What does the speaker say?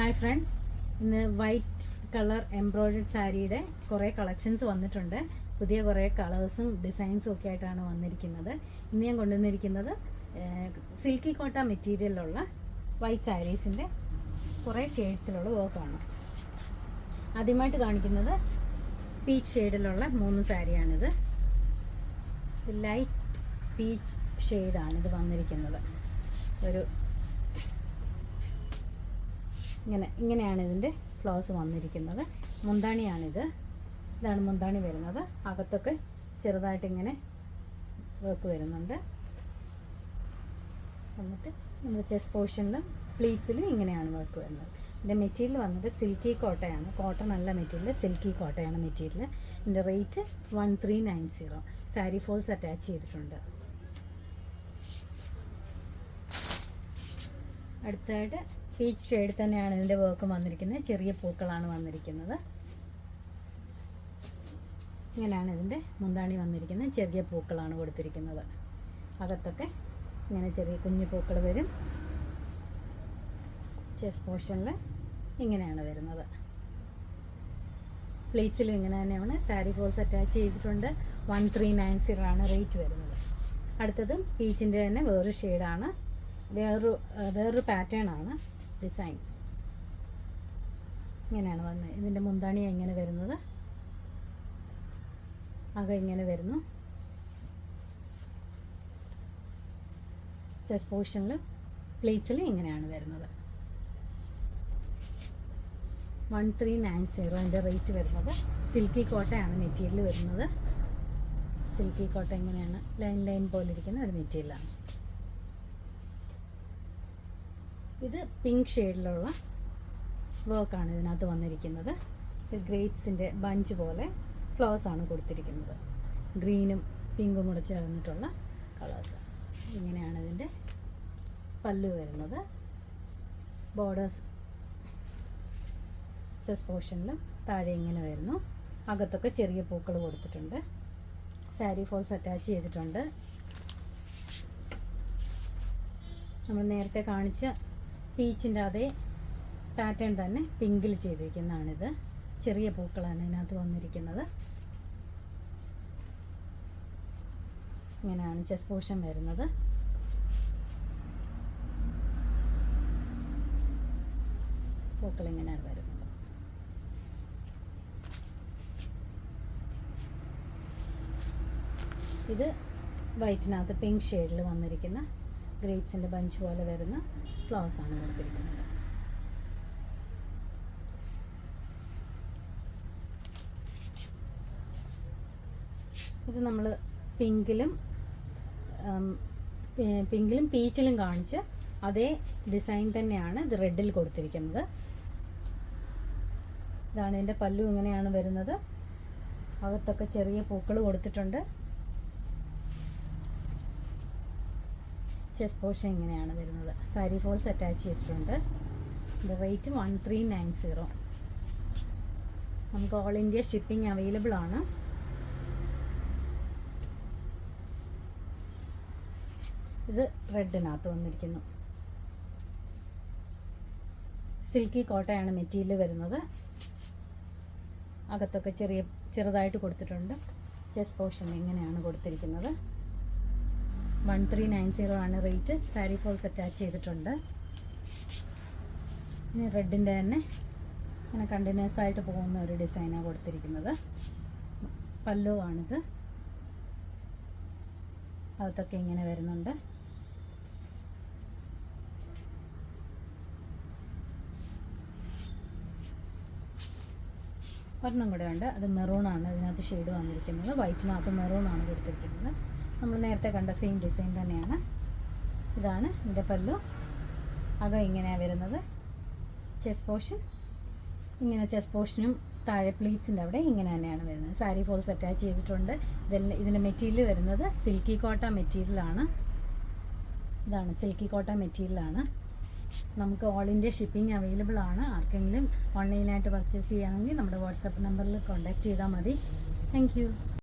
Hi friends, ഇന്ന് white colour എംബ്രോയ്ഡഡ് സാരിയുടെ കുറേ കളക്ഷൻസ് വന്നിട്ടുണ്ട്. പുതിയ കുറേ കളേഴ്സും ഡിസൈൻസും ഒക്കെ ആയിട്ടാണ് വന്നിരിക്കുന്നത്. ഇന്ന് ഞാൻ കൊണ്ടുവന്നിരിക്കുന്നത് സിൽക്കി കോട്ട മെറ്റീരിയലിലുള്ള വൈറ്റ് സാരീസിൻ്റെ കുറേ ഷെയ്ഡ്സിലുള്ള വർക്കാണ്. ആദ്യമായിട്ട് കാണിക്കുന്നത് പീച്ച് ഷെയ്ഡിലുള്ള 3 സാരിയാണിത്. ലൈറ്റ് പീച്ച് ഷെയ്ഡാണിത് വന്നിരിക്കുന്നത്. ഒരു ഇങ്ങനെയാണ് ഇതിൻ്റെ ഫ്ലവേഴ്സ് വന്നിരിക്കുന്നത്. മുന്താണിയാണിത്. ഇതാണ് മുന്താണി വരുന്നത്. അകത്തൊക്കെ ചെറുതായിട്ട് ഇങ്ങനെ വർക്ക് വരുന്നുണ്ട്. എന്നിട്ട് നമ്മുടെ ചെസ്റ്റ് പോർഷനിലും പ്ലീറ്റ്സിലും ഇങ്ങനെയാണ് വർക്ക് വരുന്നത്. ഇതിൻ്റെ മെറ്റീരിയൽ വന്നിട്ട് സിൽക്കി കോട്ടയാണ്. കോട്ടൺ അല്ല മെറ്റീരിയൽ, സിൽക്കി കോട്ടയാണ് മെറ്റീരിയൽ. ഇതിൻ്റെ റേറ്റ് 1390. സാരി ഫോൾസ് അറ്റാച്ച് ചെയ്തിട്ടുണ്ട്. അടുത്തായിട്ട് പീച്ച് ഷെയ്ഡ് തന്നെയാണ് ഇതിൻ്റെ വർക്ക് വന്നിരിക്കുന്നത്. ചെറിയ പൂക്കളാണ് വന്നിരിക്കുന്നത്. ഇങ്ങനെയാണ് ഇതിൻ്റെ മുന്താണി വന്നിരിക്കുന്നത്. ചെറിയ പൂക്കളാണ് കൊടുത്തിരിക്കുന്നത്. അകത്തൊക്കെ ഇങ്ങനെ ചെറിയ കുഞ്ഞു പൂക്കൾ വരും. ചെസ്റ്റ് പോർഷനിൽ ഇങ്ങനെയാണ് വരുന്നത്. പ്ലേറ്റ്സിലും ഇങ്ങനെ തന്നെയാണ്. സാരി ഫോൾസ് അറ്റാച്ച് ചെയ്തിട്ടുണ്ട്. 1390 ആണ് റേറ്റ് വരുന്നത്. അടുത്തതും പീച്ചിൻ്റെ തന്നെ വേറൊരു ഷെയ്ഡാണ്. വേറൊരു പാറ്റേൺ ആണ് ഡിസൈൻ. ഇങ്ങനെയാണ് വന്നത്. ഇതിൻ്റെ മുന്താണി ഇങ്ങനെ വരുന്നത്. ഇങ്ങനെ വരുന്നു. ചെസ്റ്റ് പോർഷനിൽ പ്ലേറ്റ്സിൽ ഇങ്ങനെയാണ് വരുന്നത്. 1390 അതിൻ്റെ റേറ്റ് വരുന്നത്. സിൽക്കി കോട്ടയാണ് മെറ്റീരിയൽ വരുന്നത്. സിൽക്കി കോട്ട ഇങ്ങനെയാണ് ലൈൻ പോലെ ഇരിക്കുന്ന ഒരു മെറ്റീരിയലാണ്. ഇത് പിങ്ക് ഷെയ്ഡിലുള്ള വർക്കാണ് ഇതിനകത്ത് വന്നിരിക്കുന്നത്. ഗ്രേപ്സിൻ്റെ ബഞ്ച് പോലെ ഫ്ലവേഴ്സാണ് കൊടുത്തിരിക്കുന്നത്. ഗ്രീനും പിങ്കും കൂടെ ചേർന്നിട്ടുള്ള കളേഴ്സ്. ഇങ്ങനെയാണ് ഇതിൻ്റെ പല്ലു വരുന്നത്. ബോർഡേഴ്സ് ചെസ്റ്റ് പോർഷനിലും താഴെ ഇങ്ങനെ വരുന്നു. അകത്തൊക്കെ ചെറിയ പൂക്കൾ കൊടുത്തിട്ടുണ്ട്. സാരി ഫോൾസ് അറ്റാച്ച് ചെയ്തിട്ടുണ്ട്. നമ്മൾ നേരത്തെ കാണിച്ച പീച്ചിൻ്റെ അതേ പാറ്റേൺ തന്നെ പിങ്കിൽ ചെയ്തിരിക്കുന്നതാണിത്. ചെറിയ പൂക്കളാണ് ഇതിനകത്ത് വന്നിരിക്കുന്നത്. ഇങ്ങനെയാണ് ചെസ്റ്റ് പോർഷൻ വരുന്നത്. പൂക്കൾ ഇങ്ങനെയാണ് വരുന്നത്. ഇത് വൈറ്റിനകത്ത് പിങ്ക് ഷെയ്ഡിൽ വന്നിരിക്കുന്ന ഗ്രേപ്സിൻ്റെ ബഞ്ച് പോലെ വരുന്ന ഫ്ലവേഴ്സാണ് കൊടുത്തിരിക്കുന്നത്. ഇത് നമ്മൾ പിങ്കിലും പീച്ചിലും കാണിച്ച് അതേ ഡിസൈൻ തന്നെയാണ് ഇത് റെഡിൽ കൊടുത്തിരിക്കുന്നത്. ഇതാണ് ഇതിൻ്റെ പല്ലു. ഇങ്ങനെയാണ് വരുന്നത്. അകത്തൊക്കെ ചെറിയ പൂക്കൾ കൊടുത്തിട്ടുണ്ട്. ചെസ്റ്റ് പോർഷൻ ഇങ്ങനെയാണ് വരുന്നത്. സാരി ഫോൾസ് അറ്റാച്ച് ചെയ്തിട്ടുണ്ട്. ഇതിൻ്റെ റേറ്റ് 1390. നമുക്ക് ഓൾ ഇന്ത്യ ഷിപ്പിംഗ് അവൈലബിൾ ആണ്. ഇത് റെഡിനകത്ത് വന്നിരിക്കുന്നു. സിൽക്കി കോട്ടയാണ് മെറ്റീരിയൽ വരുന്നത്. അകത്തൊക്കെ ചെറുതായിട്ട് കൊടുത്തിട്ടുണ്ട്. ചെസ്റ്റ് പോർഷൻ ഇങ്ങനെയാണ് കൊടുത്തിരിക്കുന്നത്. 1390 ആണ് റേറ്റ്. സാരി ഫോൾസ് അറ്റാച്ച് ചെയ്തിട്ടുണ്ട്. ഇനി റെഡിൻ്റെ തന്നെ ഇങ്ങനെ കണ്ടിന്യൂസ് ആയിട്ട് പോകുന്ന ഒരു ഡിസൈനാണ് കൊടുത്തിരിക്കുന്നത്. പല്ലുവാണിത്. അകത്തൊക്കെ ഇങ്ങനെ വരുന്നുണ്ട്. ഒരെണ്ണം കൂടെ ഉണ്ട്. അത് മെറൂണാണ് ഇതിനകത്ത് ഷെയ്ഡ് വന്നിരിക്കുന്നത്. വൈറ്റിനകത്ത് മെറൂണാണ് കൊടുത്തിരിക്കുന്നത്. നമ്മൾ നേരത്തെ കണ്ട സെയിം ഡിസൈൻ തന്നെയാണ്. ഇതാണ് ഇതിൻ്റെ പല്ലു. ഇങ്ങനെയാണ് വരുന്നത്. ചെസ്റ്റ് പോർഷൻ ഇങ്ങനെ. ചെസ്റ്റ് പോർഷനും താഴെ പ്ലീറ്റ്സിൻ്റെ അവിടെ ഇങ്ങനെ തന്നെയാണ് വരുന്നത്. സാരി ഫോൾസ് അറ്റാച്ച് ചെയ്തിട്ടുണ്ട്. ഇതിൻ്റെ മെറ്റീരിയൽ വരുന്നത് സിൽക്കി കോട്ട മെറ്റീരിയലാണ്. ഇതാണ് സിൽക്കി കോട്ട മെറ്റീരിയലാണ്. നമുക്ക് ഓൾ ഇന്ത്യ ഷിപ്പിംഗ് അവൈലബിൾ ആണ്. ആർക്കെങ്കിലും ഓൺലൈനായിട്ട് പർച്ചേസ് ചെയ്യുകയാണെങ്കിൽ നമ്മുടെ വാട്സപ്പ് നമ്പറിൽ കോൺടാക്റ്റ് ചെയ്താൽ മതി. Thank you.